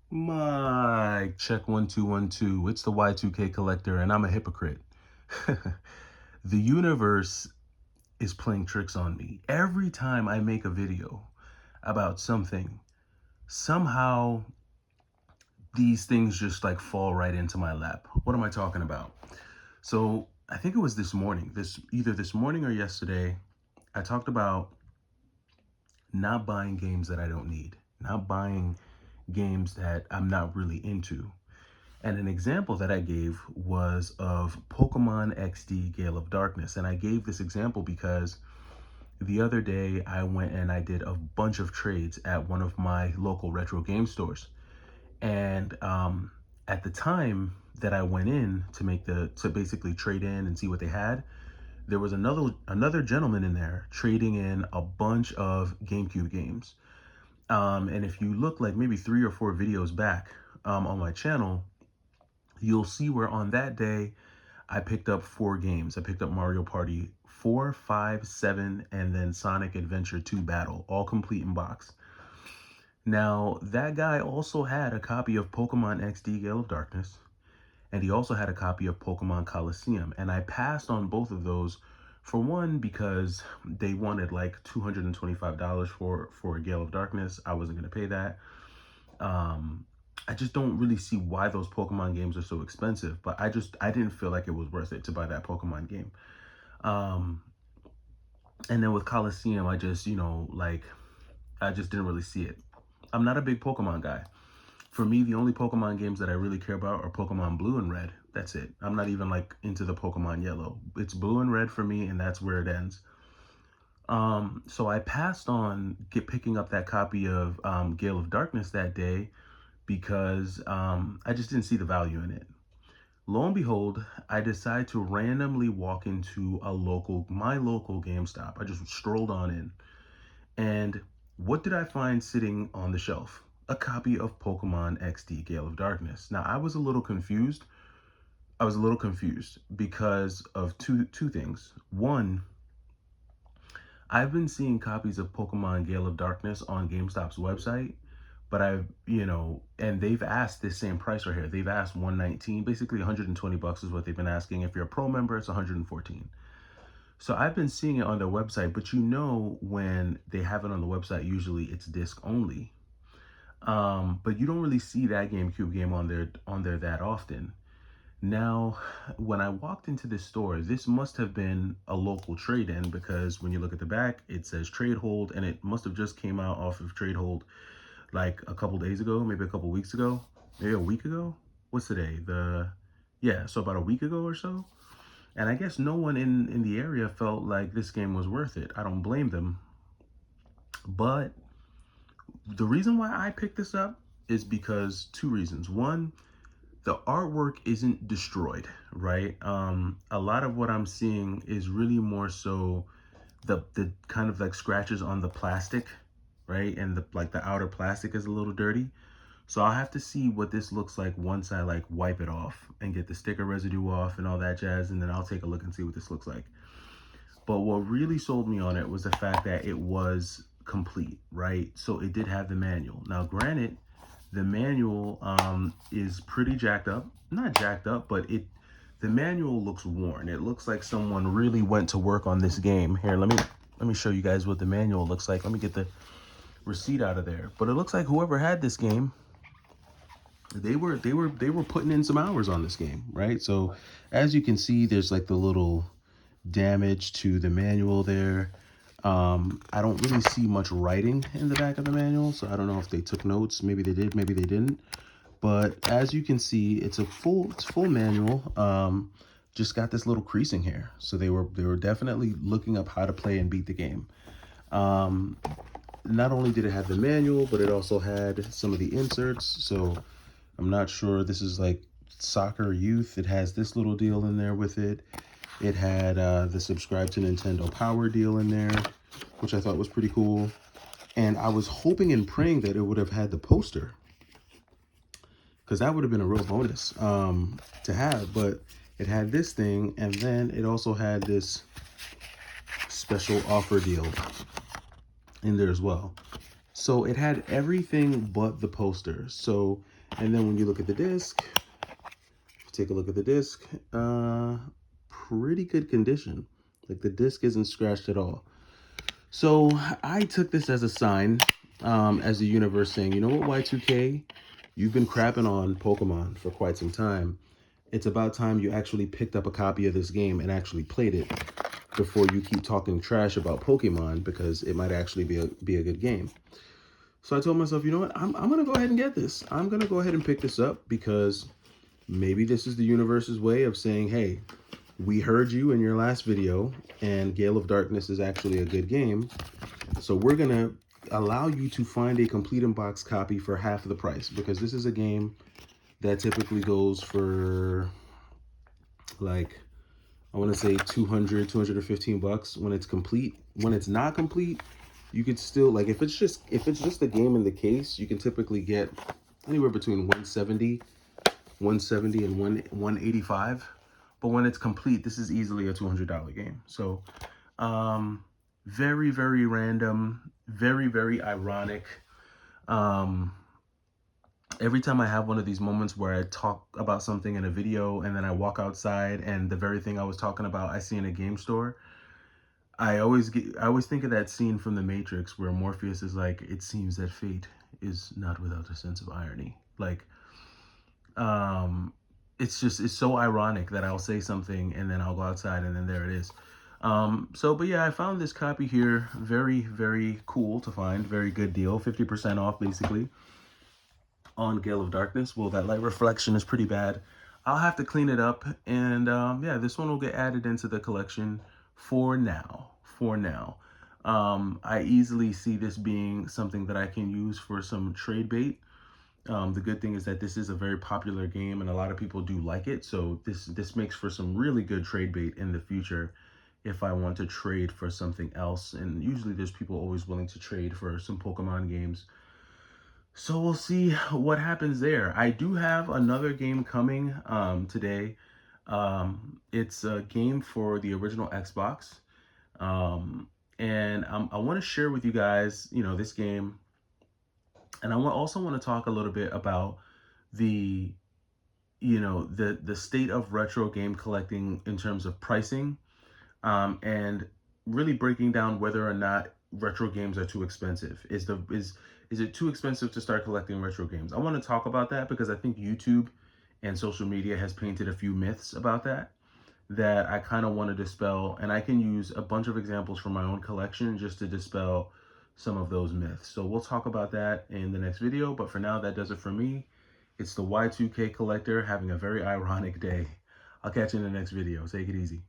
Mike, check 1 2 1 2. It's the Y2K collector, and I'm a hypocrite. The universe is playing tricks on me. Every time I make a video about something, somehow these things just like fall right into my lap. What am I talking about? So I think it was this morning, either this morning or yesterday, I talked about not buying games that I don't need, not buying games that I'm not really into. And an example that I gave was of Pokemon XD Gale of Darkness. And I gave this example because the other day I went and I did a bunch of trades at one of my local retro game stores. And at the time that I went in to to basically trade in and see what they had, there was another gentleman in there trading in a bunch of GameCube games. And if you look like maybe 3 or 4 videos back on my channel, you'll see where on that day I picked up 4 games. I picked up Mario Party 4, 5, 7, and then Sonic Adventure 2 Battle, all complete in box. Now, that guy also had a copy of Pokemon XD Gale of Darkness, and he also had a copy of Pokemon Coliseum. And I passed on both of those, for one, because they wanted like $225 for a Gale of Darkness. I wasn't going to pay that. I just don't really see why those Pokemon games are so expensive, but I didn't feel like it was worth it to buy that Pokemon game. Um, and then with Coliseum, I just didn't really see it. I'm not a big Pokemon guy. For me, the only Pokemon games that I really care about are Pokemon Blue and Red. That's it. I'm not even like into the Pokemon Yellow. It's Blue and Red for me, and that's where it ends. So I passed on picking up that copy of Gale of Darkness that day because I just didn't see the value in it. Lo and behold, I decided to randomly walk into my local GameStop. I just strolled on in. And what did I find sitting on the shelf? A copy of Pokemon XD Gale of Darkness. Now, I was a little confused. I was a little confused because of two things. One, I've been seeing copies of Pokemon Gale of Darkness on GameStop's website, but and they've asked this same price right here. They've asked 119, basically 120 bucks is what they've been asking. If you're a pro member, it's 114. So I've been seeing it on their website, but when they have it on the website, usually it's disc only. But you don't really see that GameCube game on there that often. Now, when I walked into this store, this must have been a local trade-in because when you look at the back, it says trade hold, and it must have just came out off of trade hold like a couple days ago, maybe a couple weeks ago, maybe a week ago. What's today? So about a week ago or so. And I guess no one in the area felt like this game was worth it. I don't blame them. But the reason why I picked this up is because 2 reasons. One, the artwork isn't destroyed, right? A lot of what I'm seeing is really more so the kind of like scratches on the plastic, right? And the outer plastic is a little dirty. So I'll have to see what this looks like once I like wipe it off and get the sticker residue off and all that jazz, and then I'll take a look and see what this looks like. But what really sold me on it was the fact that it was complete, right? So it did have the manual. Now, granted, the manual is pretty jacked up. Not jacked up, but the manual looks worn. It looks like someone really went to work on this game. Here, let me show you guys what the manual looks like. Let me get the receipt out of there. But it looks like whoever had this game, they were putting in some hours on this game, right? So as you can see, there's like the little damage to the manual there. I don't really see much writing in the back of the manual, so I don't know if they took notes. Maybe they did, maybe they didn't. But as you can see, it's full manual. Just got this little creasing here. So they were definitely looking up how to play and beat the game. Not only did it have the manual, but it also had some of the inserts. So I'm not sure, this is like soccer youth. It has this little deal in there with it. It had the subscribe to Nintendo Power deal in there, which I thought was pretty cool. And I was hoping and praying that it would have had the poster, because that would have been a real bonus to have. But it had this thing, and then it also had this special offer deal in there as well. So it had everything but the poster. So And then when you look at the disc, take a look at the disc, pretty good condition. Like the disc isn't scratched at all. So I took this as a sign, as the universe saying, you know what, Y2K, you've been crapping on Pokemon for quite some time. It's about time you actually picked up a copy of this game and actually played it before you keep talking trash about Pokemon, because it might actually be a good game. So I told myself, you know what, I'm going to go ahead and get this. I'm going to go ahead and pick this up because maybe this is the universe's way of saying, hey, we heard you in your last video and Gale of Darkness is actually a good game. So we're going to allow you to find a complete in-box copy for half the price, because this is a game that typically goes for like, I want to say 215 bucks when it's complete. When it's not complete, you could still, like, if it's just a game in the case, you can typically get anywhere between 170 and 185. But when it's complete, this is easily a $200 game. So very, very random, very, very ironic. Every time I have one of these moments where I talk about something in a video and then I walk outside and the very thing I was talking about I see in a game store, I always think of that scene from The Matrix where Morpheus is like, it seems that fate is not without a sense of irony. Like, it's so ironic that I'll say something and then I'll go outside and then there it is. But yeah, I found this copy here. Very, very cool to find. Very good deal. 50% off basically on Gale of Darkness. Well, that light reflection is pretty bad. I'll have to clean it up. And yeah, this one will get added into the collection for now. I easily see this being something that I can use for some trade bait. The good thing is that this is a very popular game and a lot of people do like it. So this makes for some really good trade bait in the future if I want to trade for something else. And usually there's people always willing to trade for some Pokemon games. So we'll see what happens there. I do have another game coming today. It's a game for the original Xbox. And I want to share with you guys, this game. And I also want to talk a little bit about the, the state of retro game collecting in terms of pricing, and really breaking down whether or not retro games are too expensive. Is it too expensive to start collecting retro games? I want to talk about that because I think YouTube and social media has painted a few myths about that I kind of want to dispel, and I can use a bunch of examples from my own collection just to dispel some of those myths. So we'll talk about that in the next video, but for now, that does it for me. It's the Y2K collector having a very ironic day. I'll catch you in the next video. Take it easy.